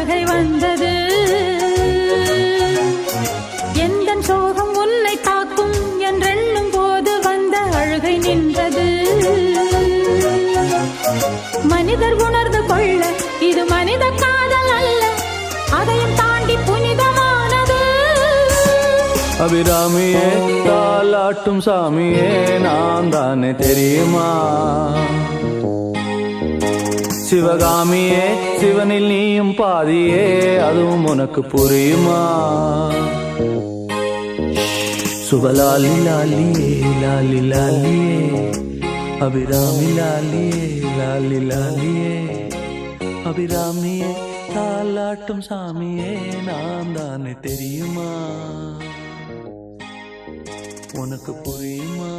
அழுகை வந்தது. எந்தன் சோகம் உன்னை தாக்கும் என்றெண்ணும் போது வந்த அழுகை நின்றது. மனிதர் உணர்ந்து கொள்ள இது மனித காதல் அல்ல, அதையும் தாண்டி புனிதமானது. அபிராமியே தாலாட்டும் சாமியே நான் தானே தெரியுமா? சிவகாமியே சிவனில் நீயும் பாதியே அதுவும் உனக்கு புரியுமா? சுபலாலி லாலியே லாலி லாலியே அபிராமி லாலியே லாலி லாலியே அபிராமியே தாலாட்டும் சாமியே நான் தானே தெரியுமா? உனக்கு புரியுமா?